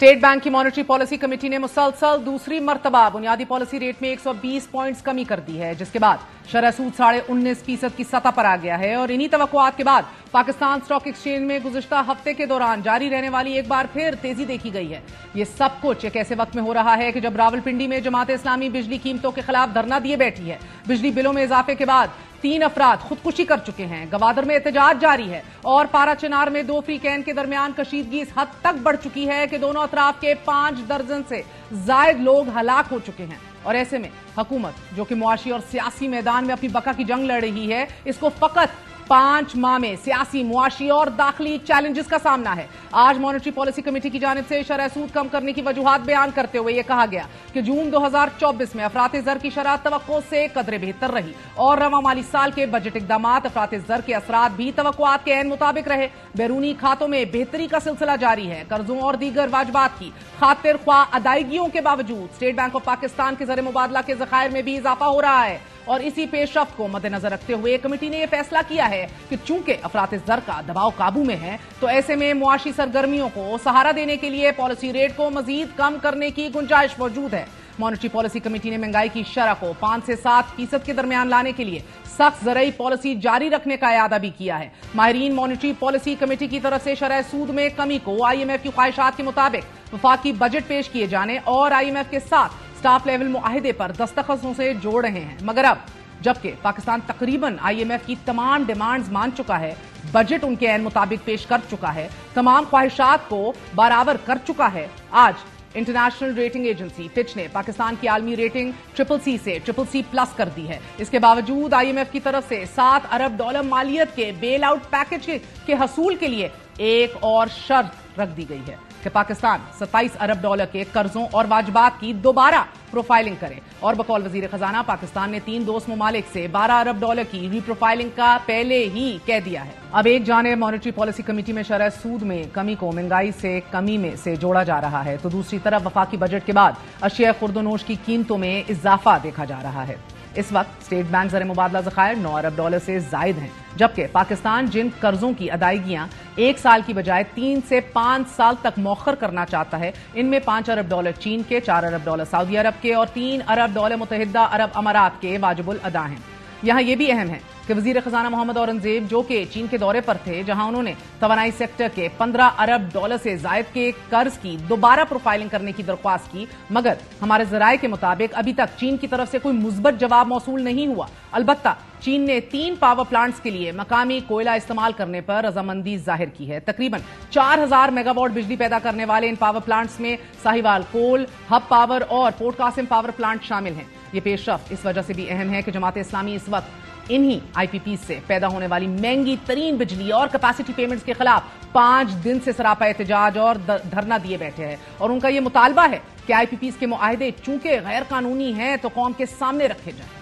State bank की monetary policy committee ने मुसलसल दूसरी मर्तबा बुनियादी पॉलिसी रेट में 120 पॉइंट्स कमी कर दी है, जिसके बाद शरह सूद 19.5% की सतह पर आ गया है। और इन्हीं तवक्कुआत के बाद पाकिस्तान स्टॉक एक्सचेंज में गुज़िश्ता हफ्ते के दौरान जारी रहने वाली एक बार फिर तेजी देखी गई है। ये सब कुछ एक ऐसे वक्त में हो रहा है कि जब रावलपिंडी में जमात इस्लामी बिजली कीमतों के खिलाफ धरना दिए बैठी है। बिजली बिलों में इजाफे के बाद 3 अफराद खुदकुशी कर चुके हैं। गवादर में एहतजाज जारी है और पारा चिनार में 2 फ्री कैन के दरमियान कशीदगी इस हद तक बढ़ चुकी है कि दोनों अतराफ के 5 दर्जन से जायद लोग हलाक हो चुके हैं। और ऐसे में हुकूमत, जो कि मुआशी और सियासी मैदान में अपनी बका की जंग लड़ रही है, इसको फकत 5 माह में सियासी, मुआशी और दाखिली चैलेंजेस का सामना है। आज मॉनेटरी पॉलिसी कमेटी की जानिब से शरह सूद कम करने की वजूहात बयान करते हुए यह कहा गया कि जून 2024 में अफरात ज़र की शरह तवक्को से कदरे बेहतर रही और रवा माली साल के बजट इक़दामात अफरात ज़र के असरात भी तवक्कुआत के ऐन मुताबिक रहे। बैरूनी खातों में बेहतरी का सिलसिला जारी है। कर्जों और दीगर वाजबात की खातिर ख्वाह अदायगियों के बावजूद स्टेट बैंक ऑफ पाकिस्तान के ज़र मुबादला के ज़खायर में भी इजाफा हो रहा है। और इसी पेशरफ्त को मद्देनजर रखते हुए कमेटी ने यह फैसला किया है कि चूंकि अफरात ज़र का दबाव काबू में है, तो ऐसे में मुआशी सरगर्मियों को सहारा देने के लिए पॉलिसी रेट को मजीद कम करने की गुंजाइश मौजूद है। मॉनेटरी पॉलिसी कमेटी ने महंगाई की शरह को 5 से 7% के दरमियान लाने के लिए सख्त ज़रई पॉलिसी जारी रखने का इरादा भी किया है। माहिरीन मॉनेटरी पॉलिसी कमेटी की तरफ से शरह सूद में कमी को IMF की ख्वाहिशात के मुताबिक वफाकी बजट पेश किए जाने और IMF के साथ स्टाफ लेवल मुआहिदे पर दस्तखतों से जोड़ रहे हैं। मगर अब जबकि पाकिस्तान तकरीबन IMF की तमाम डिमांड्स मान चुका है, बजट उनके ऐन मुताबिक पेश कर चुका है, तमाम ख्वाहिशात को बराबर कर चुका है, आज इंटरनेशनल रेटिंग एजेंसी फिच ने पाकिस्तान की आलमी रेटिंग CCC से CCC+ कर दी है। इसके बावजूद IMF की तरफ से $7 अरब मालियत के बेल आउट पैकेज के हसूल के लिए एक और शर्त रख दी गई है कि पाकिस्तान $27 अरब के कर्जों और वाजबात की दोबारा प्रोफाइलिंग करे। और बकौल वजीर खजाना पाकिस्तान ने 3 दोस्त ममालिक से $12 अरब की रीप्रोफाइलिंग का पहले ही कह दिया है। अब एक जानिब मॉनेटरी पॉलिसी कमेटी में शरह सूद में कमी को महंगाई से कमी में से जोड़ा जा रहा है, तो दूसरी तरफ वफाकी बजट के बाद अशिया खुर्दोनोश की कीमतों में इजाफा देखा जा रहा है। इस वक्त स्टेट बैंक ज़र मुबादला ज़खायर $9 अरब से जायद हैं, जबकि पाकिस्तान जिन कर्जों की अदायगियां 1 साल की बजाय 3 से 5 साल तक मौखर करना चाहता है, इनमें $5 अरब चीन के, $4 अरब सऊदी अरब के और $3 अरब मुत्तहिदा अरब अमारात के वाजिबुल अदा हैं। यहां यह भी अहम है कि वजीर खजाना मोहम्मद औरंगजेब, जो कि चीन के दौरे पर थे, जहां उन्होंने तवानाई सेक्टर के $15 अरब से जायद के कर्ज की दोबारा प्रोफाइलिंग करने की दरख्वास्त की, मगर हमारे जराये के मुताबिक अभी तक चीन की तरफ से कोई मुस्बत जवाब मौसूल नहीं हुआ। अलबत्ता चीन ने 3 पावर प्लांट्स के लिए मकामी कोयला इस्तेमाल करने पर रजामंदी जाहिर की है। तकरीबन 4000 मेगावाट बिजली पैदा करने वाले इन पावर प्लांट्स में साहिवाल कोल, हब पावर और पोर्ट कासिम पावर प्लांट शामिल हैं। ये पेशरफ्त इस वजह से भी अहम है कि जमात इस्लामी इस वक्त इन्हीं IPP से पैदा होने वाली महंगी तरीन बिजली और कैपेसिटी पेमेंट्स के खिलाफ 5 दिन से सरापा एहतजाज और धरना दिए बैठे हैं। और उनका यह मुतालबा है कि IPPs के मुआहदे चूंकि गैर कानूनी हैं, तो कौम के सामने रखे जाएं।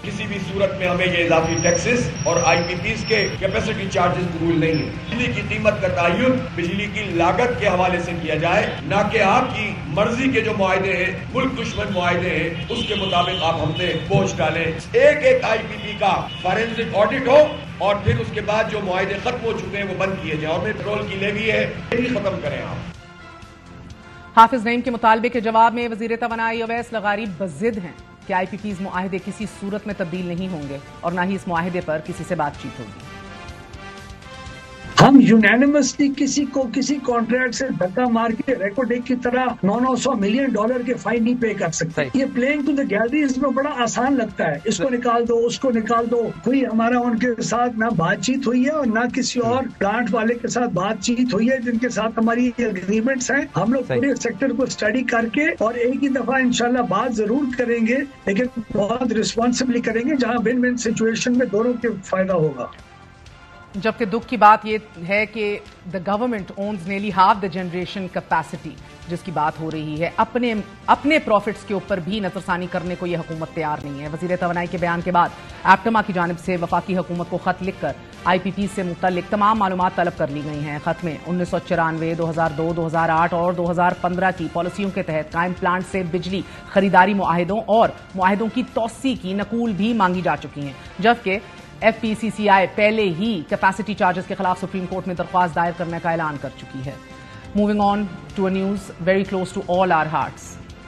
किसी भी सूरत में हमें ये इजाफी टैक्सेस और IPPs के कैपेसिटी चार्जेस कबूल नहीं है। बिजली की कीमत का तयन बिजली की लागत के हवाले से किया जाए, ना कि आपकी मर्जी के जो मुआहदे हैं, मुल्क दुश्मन मुआहदे हैं, उसके मुताबिक आप हम पे बोझ डालें। एक IPP का फॉरेंसिक ऑडिट हो और फिर उसके बाद जो मुआहदे खत्म हो चुके हैं वो बंद किए जाए। और पेट्रोल की लेवी है, ये भी खत्म करें आप। हाफिज नईम के मुतालबे के जवाब में वजीर तवानाई अवैस लगारी बज़िद हैं कि IPPs मुआहिदे किसी सूरत में तब्दील नहीं होंगे और ना ही इस मुआहिदे पर किसी से बातचीत होगी। हम यूनानिमसली किसी को किसी कॉन्ट्रैक्ट से धक्का मार के रेकोडेक की तरह $900 मिलियन के फाइन नहीं पे कर सकते। ये प्लेइंग टू द गैलरी इसमें बड़ा आसान लगता है, इसको निकाल दो, उसको निकाल दो। कोई हमारा उनके साथ ना बातचीत हुई है और ना किसी और प्लांट वाले के साथ बातचीत हुई है जिनके साथ हमारी एग्रीमेंट्स हैं। हम लोग पूरे सेक्टर को स्टडी करके और एक ही दफा इंशाल्लाह बात जरूर करेंगे, लेकिन बहुत रिस्पॉन्सिबली करेंगे, जहाँ विन विन सिचुएशन में दोनों के फायदा होगा। जबकि दुख की बात यह है कि the government owns nearly half the generation capacity जिसकी बात हो रही है, अपने प्रॉफिट्स के ऊपर भी नजरसानी करने को यह हुकूमत तैयार नहीं है। वजीर तवानाई के बयान के बाद एप्टमा की जानिब से वफाकी हुकूमत को खत लिखकर IPP से मुतल्लिक तमाम मालूमात तलब कर ली गई हैं। खत में 1994, 2002, 2008 और 2015 की पॉलिसियों के तहत कायम प्लांट से बिजली खरीदारी मुआहिदों और मुआहिदों की तौसी की नकूल भी मांगी जा चुकी हैं, जबकि FPCCI पहले ही कैपेसिटी चार्जेस के खिलाफ सुप्रीम कोर्ट में दरख्वास्त दायर करने का ऐलान कर चुकी है। Moving on to a news very close to all our hearts,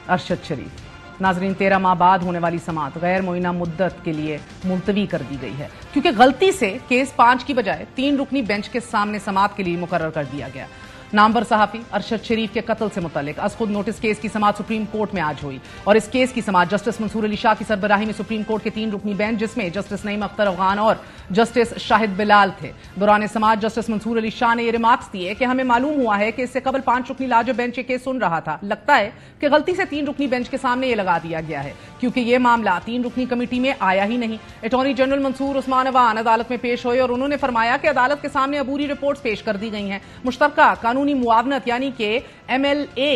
Arshad Sharif. नाजरीन, 13 माह बाद होने वाली समाअत गैर मुअय्यना मुद्दत के लिए मुलतवी कर दी गई है, क्योंकि गलती से केस 5 की बजाय 3 रुकनी बेंच के सामने समाअत के लिए मुकर्रर कर दिया गया। नामवर सहाफी अरशद शरीफ के कत्ल से मुतल्लिक अज खुद नोटिस केस की समाअत सुप्रीम कोर्ट में आज हुई और इस केस की समाअत जस्टिस मंसूर अली शाह की सरबराही में सुप्रीम कोर्ट के 3 रुकनी बेंच, जिसमें जस्टिस नईम अख्तर अफगान और जस्टिस शाहिद बिलाल थे। दौरान समाअत जस्टिस मंसूर अली शाह ने ये रिमार्क्स दिए कि हमें मालूम हुआ है कि इससे कबल 5 रुकनी लाजो बेंच ये केस सुन रहा था। लगता है कि गलती से 3 रुकनी बेंच के सामने ये लगा दिया गया है, क्योंकि ये मामला 3 रुकनी कमेटी में आया ही नहीं। अटॉर्नी जनरल मंसूर उस्मान अवान अदालत में पेश हुए और उन्होंने फरमाया कि अदालत के सामने अबूरी रिपोर्ट्स पेश कर दी गई हैं। मुश्तरका कानूनी मुआवनत यानी कि MLA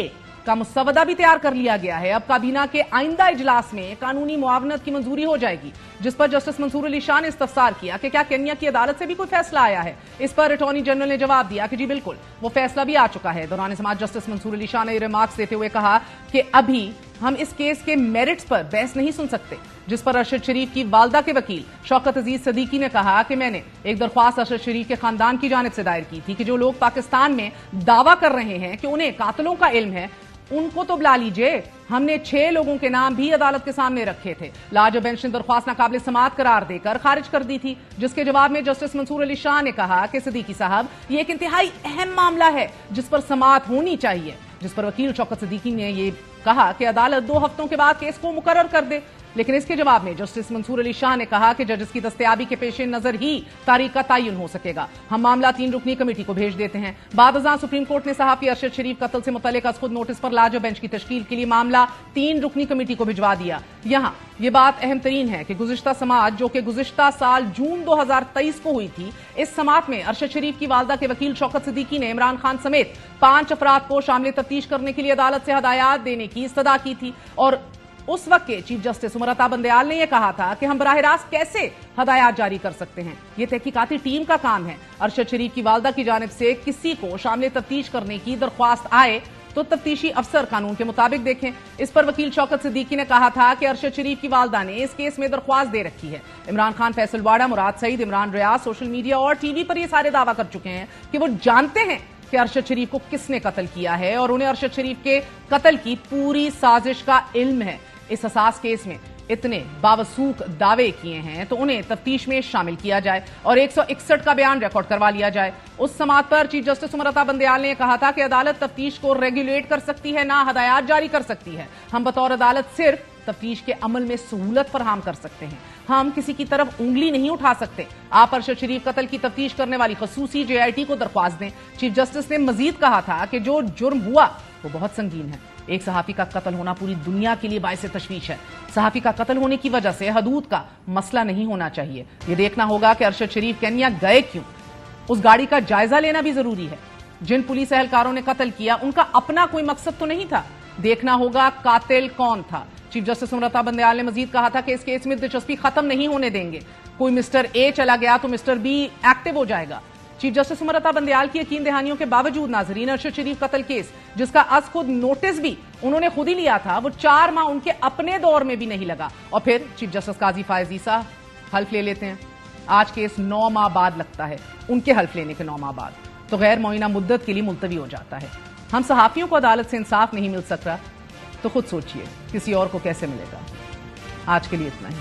का मुसवदा भी तैयार कर लिया गया है। अब काबीना के आइंदा इजलास में कानूनी मुआवनत की मंजूरी हो जाएगी, जिस पर जस्टिस मंसूर अली शाह ने इस्तफसार किया कि क्या केन्या की अदालत से भी कोई फैसला आया है। इस पर अटॉर्नी जनरल ने जवाब दिया कि जी बिल्कुल, वो फैसला भी आ चुका है। दौरान समाअत जस्टिस मंसूर अली शाह ने रिमार्क्स देते हुए कहा कि अभी हम इस केस के मेरिट्स पर बहस नहीं सुन सकते, जिस पर अरशद शरीफ की वालदा के वकील शौकत अजीज सदीकी ने कहा कि मैंने एक दरख्वास्त अरशद शरीफ के खानदान की जानिब से दायर की थी कि जो लोग पाकिस्तान में दावा कर रहे हैं कि उन्हें कातलों का इल्म है, उनको तो बुला लीजिए। हमने 6 लोगों के नाम भी अदालत के सामने रखे थे। लाजो बेंच ने दरख्वास्त नाकाबिल समाअत करार देकर खारिज कर दी थी, जिसके जवाब में जस्टिस मंसूर अली शाह ने कहा कि सदीकी साहब, ये एक इंतहाई अहम मामला है जिस पर समाअत होनी चाहिए। जिस पर वकील शौकत सदीकी ने यह कहा कि अदालत 2 हफ्तों के बाद केस को मुकर्रर कर दे, लेकिन इसके जवाब में जस्टिस मंसूर अली शाह ने कहा कि जजेस की दस्तयाबी के पेश नजर ही तारीख का तयन हो सकेगा। हम मामला 3 रुकनी कमेटी को भेज देते हैं। बाद अज़ां सुप्रीम कोर्ट ने सहाफी अरशद शरीफ कत्ल से मुतल्लिक खुद नोटिस पर लाजो बेंच की तश्कील के लिए मामला 3 रुकनी कमेटी को भिजवा दिया। यहां यह बात अहम तरीन है कि गुज़िश्ता समाअत, जो कि गुज़िश्ता साल जून 2023 को हुई थी, इस समाअत में अरशद शरीफ की वालदा के वकील शौकत सदीकी ने इमरान खान समेत 5 अफराद को शामिल तफ्तीश करने के लिए अदालत से हदायत देने की इस्तदा की थी और उस वक्त के चीफ जस्टिस उमर अता बंदयाल ने यह कहा था कि हम बराह रास्त कैसे हदायत जारी कर सकते हैं, यह तहकीकाती टीम का काम है। अरशद शरीफ की वालदा की जानिब से किसी को शामिल तफ्तीश करने की दरख्वास्त आए तो तफ्तीशी अफसर कानून के मुताबिक देखें। इस पर वकील शौकत सिद्दीकी ने कहा था कि अरशद शरीफ की वालदा ने इस केस में दरख्वास्त दे रखी है। इमरान खान, फैसल वाडा, मुराद सईद, इमरान रियाज सोशल मीडिया और टीवी पर यह सारे दावा कर चुके हैं कि वो जानते हैं कि अरशद शरीफ को किसने कत्ल किया है और उन्हें अरशद शरीफ के कत्ल की पूरी साजिश का इल्म है। इस हसास केस में इतने बावसूख दावे किए हैं तो उन्हें तफ्तीश में शामिल किया जाए और 161 का बयान रिकॉर्ड करवा लिया जाए। उस समाअत पर चीफ जस्टिस उमर अता बंदयाल ने कहा था कि अदालत तफ्तीश को रेगुलेट कर सकती है, ना हदायत जारी कर सकती है। हम बतौर अदालत सिर्फ तफ्तीश के अमल में सहूलत फराहम कर सकते हैं, हम किसी की तरफ उंगली नहीं उठा सकते। आप अरशद शरीफ कत्ल की तफ्तीश करने वाली खसूसी JIT को दरख्वास्त दें। चीफ जस्टिस ने मजीद कहा था कि जो जुर्म हुआ वो बहुत संगीन है। एक सहाफी का कत्ल होना पूरी दुनिया के लिए बाइस तशवीश है। सहाफी का कत्ल होने की वजह से हदूद का मसला नहीं होना चाहिए। ये देखना होगा कि अरशद शरीफ केन्या गए क्यों, उस गाड़ी का जायजा लेना भी जरूरी है। जिन पुलिस एहलकारों ने कत्ल किया उनका अपना कोई मकसद तो नहीं था। देखना होगा कातिल कौन था। चीफ जस्टिस उमर अता बंदयाल ने मजीद कहा था कि इस केस में दिलचस्पी खत्म नहीं होने देंगे। कोई मिस्टर A चला गया तो मिस्टर B एक्टिव हो जाएगा। चीफ जस्टिस उमर अता बंदयाल की यकीन दहानियों के बावजूद नाजरीन, अरशद शरीफ कत्ल केस, जिसका आज खुद नोटिस भी उन्होंने खुद ही लिया था, वो 4 माह उनके अपने दौर में भी नहीं लगा। और फिर चीफ जस्टिस काजी फायज ईसा हल्फ ले लेते हैं। आज केस 9 माह बाद लगता है, उनके हल्फ लेने के 9 माह बाद तो गैर मुअय्यना मुद्दत के लिए मुलतवी हो जाता है। हम सहाफियों को अदालत से इंसाफ नहीं मिल सकता तो खुद सोचिए किसी और को कैसे मिलेगा। आज के लिए इतना ही।